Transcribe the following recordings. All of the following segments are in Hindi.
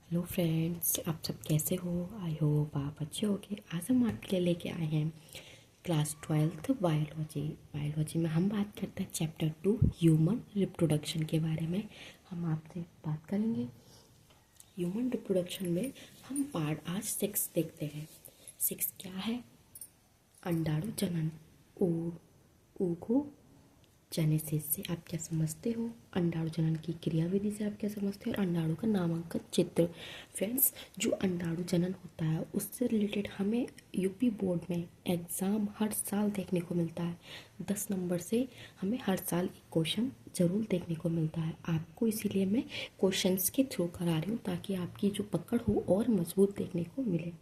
हेलो फ्रेंड्स, आप सब कैसे हो? आई होप आप अच्छे होंगे। आज हम आपके लिए लेके आए हैं क्लास 12th बायोलॉजी में हम बात करते हैं चैप्टर 2 ह्यूमन रिप्रोडक्शन के बारे में। हम आपसे बात करेंगे ह्यूमन रिप्रोडक्शन में। हम पार्ट आज 6 देखते हैं। 6 क्या है? अंडाणु जनन, ऊगो जेनेसिस से आप क्या समझते हो, अंडाणु जनन की क्रियाविधि से आप क्या समझते हो, और अंडाणु का नामांकन चित्र। फ्रेंड्स, जो अंडाणु जनन होता है उससे रिलेटेड हमें यूपी बोर्ड में एग्ज़ाम हर साल देखने को मिलता है। 10 नंबर से हमें हर साल एक क्वेश्चन ज़रूर देखने को मिलता है आपको, इसीलिए मैं क्वेश्चंस के थ्रू करा रही हूँ ताकि आपकी जो पकड़ हो और मजबूत देखने को मिले।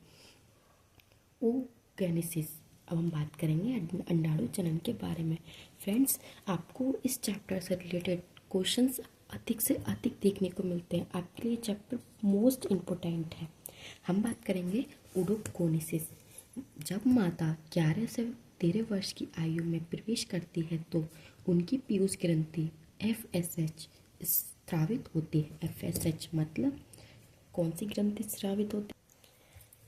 ओगेनेसिस, अब हम बात करेंगे अंडाणु जनन के बारे में। फ्रेंड्स, आपको इस चैप्टर से रिलेटेड क्वेश्चंस अधिक से अधिक देखने को मिलते हैं। आपके लिए चैप्टर मोस्ट इम्पोर्टेंट है। हम बात करेंगे ओडोकोनेसिस। जब माता 11 से 13 वर्ष की आयु में प्रवेश करती है तो उनकी पीयूष ग्रंथि FSH स्रावित होती है। FSH मतलब कौन सी ग्रंथि स्रावित होती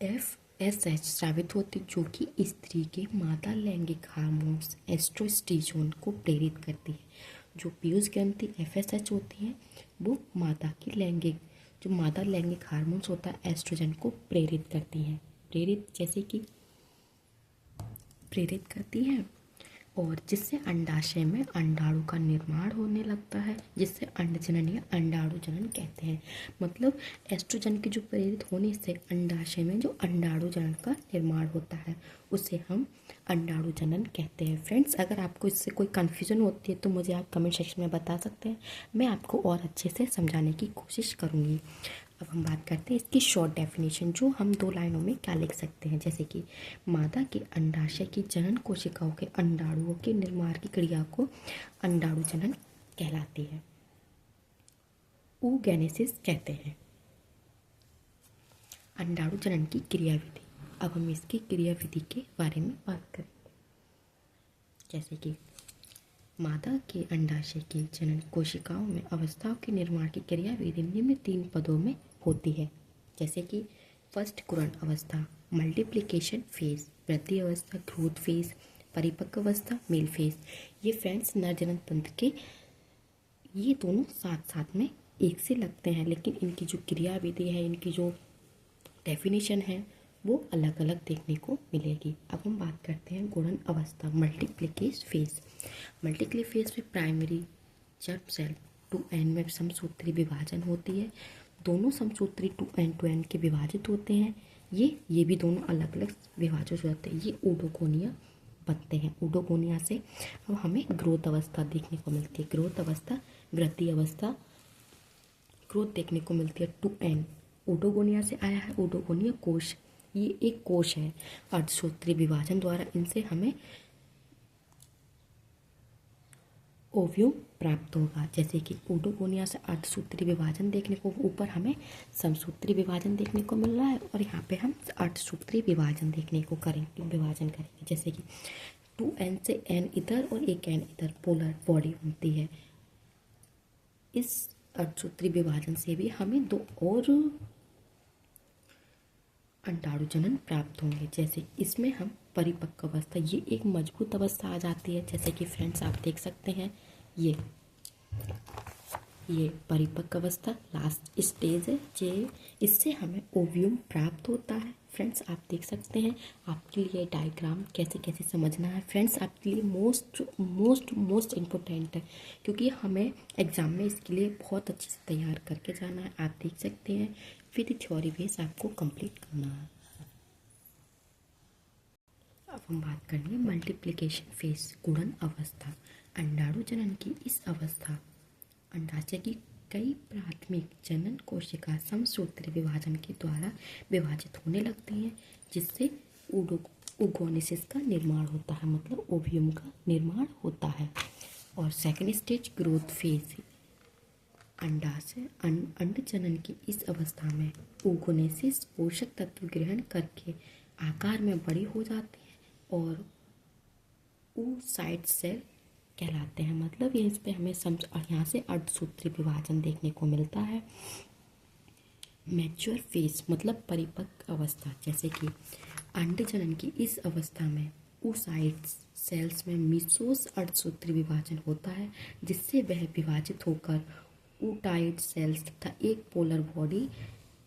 है? FSH स्रावित होती, जो कि स्त्री के मादा लैंगिक हार्मोन्स एस्ट्रोस्टिजोन को प्रेरित करती है। जो पीयूष ग्रंथि FSH होती है वो मादा लैंगिक हार्मोन्स होता है एस्ट्रोजन को प्रेरित करती है। प्रेरित करती है और जिससे अंडाशय में अंडाणु का निर्माण होने लगता है, जिससे अंडजनन या अंडाणु जनन कहते हैं। मतलब एस्ट्रोजन के जो प्रेरित होने से अंडाशय में जो अंडाणु जनन का निर्माण होता है उसे हम अंडाणु जनन कहते हैं। फ्रेंड्स, अगर आपको इससे कोई कन्फ्यूजन होती है तो मुझे आप कमेंट सेक्शन में बता सकते हैं, मैं आपको और अच्छे से समझाने की कोशिश करूँगी। अब हम बात करते हैं इसकी शॉर्ट डेफिनेशन, जो हम 2 लाइनों में क्या लिख सकते हैं। जैसे कि मादा के अंडाशय की जनन कोशिकाओं के अंडाणुओं के निर्माण की क्रिया को अंडाणु जनन कहलाती है, oogenesis कहते हैं। अंडाणु जनन की क्रियाविधि, अब हम इसकी क्रियाविधि के बारे में बात करें। जैसे कि मादा के अंडाशय की जनन कोशिकाओं में अवस्थाओं के निर्माण की क्रियाविधि निम्न 3 पदों में होती है। जैसे कि फर्स्ट कुरण अवस्था, मल्टीप्लिकेशन फेज, वृद्धि अवस्था ग्रोथ फेज, परिपक्व अवस्था मेल फेज। ये फ्रेंड्स नरजनन तंत्र के ये दोनों साथ साथ में एक से लगते हैं, लेकिन इनकी जो क्रियाविधि है, इनकी जो डेफिनेशन है वो अलग अलग देखने को मिलेगी। अब हम बात करते हैं गुणन अवस्था, मल्टीप्लिकेशन फेज। मल्टीप्लिकेशन फेज में प्राइमरी जब सेल 2n में समसूत्री विभाजन होती है, दोनों समसूत्री 2n के विभाजित होते हैं। ये भी दोनों अलग अलग विभाजित हो जाते हैं, ये ओडोगोनिया बनते हैं। ओडोगोनिया से अब हमें ग्रोथ अवस्था देखने को मिलती है। ग्रोथ अवस्था, वृद्धि अवस्था, ग्रोथ देखने को मिलती है 2n। ओडोगोनिया से आया है ओडोगोनिया कोश, ये एक कोश है। अर्धसूत्री विभाजन द्वारा इनसे हमें ओव्यूम प्राप्त होगा। जैसे कि ओडोगोनिया से अर्धसूत्री विभाजन देखने को, ऊपर हमें समसूत्री विभाजन देखने को मिल रहा है और यहाँ पे हम अर्धसूत्री विभाजन देखने को विभाजन करेंगे। जैसे कि 2n से n इधर और एक n इधर पोलर बॉडी बनती है। इस अर्धसूत्री विभाजन से भी हमें 2 और अंडाणु जनन प्राप्त होंगे। जैसे इसमें हम परिपक्व अवस्था, ये एक मजबूत अवस्था आ जाती है। जैसे कि फ्रेंड्स आप देख सकते हैं ये परिपक्व अवस्था लास्ट स्टेज है। जे इससे हमें ओव्यूम प्राप्त होता है। फ्रेंड्स आप देख सकते हैं, आपके लिए डायग्राम कैसे कैसे समझना है फ्रेंड्स आपके लिए मोस्ट मोस्ट मोस्ट इम्पोर्टेंट है, क्योंकि हमें एग्ज़ाम में इसके लिए बहुत अच्छे से तैयार करके जाना है। आप देख सकते हैं फिर थ्योरी बेस आपको कंप्लीट करना है। अब हम बात करेंगे मल्टीप्लिकेशन फेज, गुणन अवस्था। अंडाणु जनन की इस अवस्था अंडाशय की कई प्राथमिक जनन कोशिका समसूत्री विभाजन के द्वारा विभाजित होने लगती हैं, जिससे ओगोनेसिस का निर्माण होता है, मतलब ओवियम का निर्माण होता है। और सेकेंड स्टेज ग्रोथ फेज, अंडाशय अंड जनन की इस अवस्था में ओगोनेसिस पोषक तत्व ग्रहण करके आकार में बड़ी हो जाती है और oocyte सेल कहलाते हैं। मतलब ये इस पे हमें समझ, और यहाँ से अर्धसूत्री विभाजन देखने को मिलता है। मैच्योर फेज मतलब परिपक्व अवस्था, जैसे कि अंड जनन की इस अवस्था में oocytes सेल्स में मीसोस अर्धसूत्री विभाजन होता है, जिससे वह विभाजित होकर oocyte सेल्स तथा एक पोलर बॉडी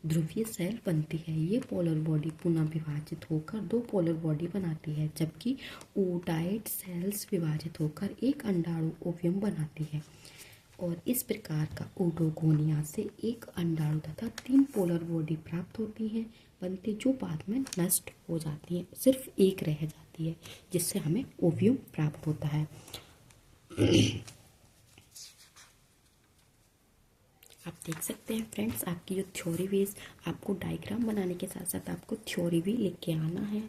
ध्रुवीय सेल बनती है। ये पोलर बॉडी पुनः विभाजित होकर दो पोलर बॉडी बनाती है, जबकि oocyte सेल्स विभाजित होकर एक अंडाणु ओवियम बनाती है। और इस प्रकार का ओडोगोनिया से एक अंडाणु तथा 3 पोलर बॉडी प्राप्त होती हैं बनती, जो बाद में नष्ट हो जाती है, सिर्फ एक रह जाती है, जिससे हमें ओवियम प्राप्त होता है। आप देख सकते हैं फ्रेंड्स, आपकी जो थ्योरी बेस, आपको डायग्राम बनाने के साथ साथ आपको थ्योरी भी लिख के आना है।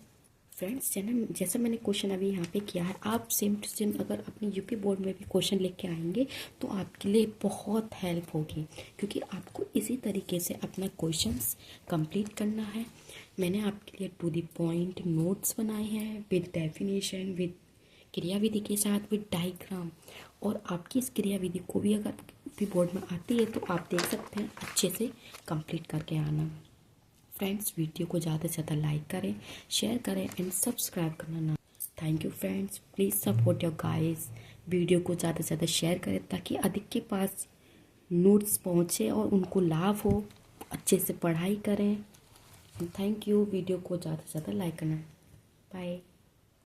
फ्रेंड्स जैसा मैंने क्वेश्चन अभी यहाँ पे किया है, आप सेम टू सेम अगर अपनी यूपी बोर्ड में भी क्वेश्चन लिख के आएंगे तो आपके लिए बहुत हेल्प होगी, क्योंकि आपको इसी तरीके से अपना क्वेश्चंस कंप्लीट करना है। मैंने आपके लिए टू द पॉइंट नोट्स बनाए हैं विद डेफिनेशन, विद क्रियाविधि के साथ, विद डायग्राम। और आपकी इस क्रियाविधि को भी अगर यूपी बोर्ड में आती है तो आप देख सकते हैं अच्छे से कंप्लीट करके आना। फ्रेंड्स, वीडियो को ज़्यादा से ज़्यादा लाइक करें, शेयर करें एंड सब्सक्राइब करना ना। Thank you friends, please support your guys. Video को ज़्यादा से ज़्यादा शेयर करें ताकि अधिक के पास नोट्स पहुँचे और उनको लाभ हो, अच्छे से पढ़ाई करें। Thank you. वीडियो को ज़्यादा से ज़्यादा लाइक करना। बाय।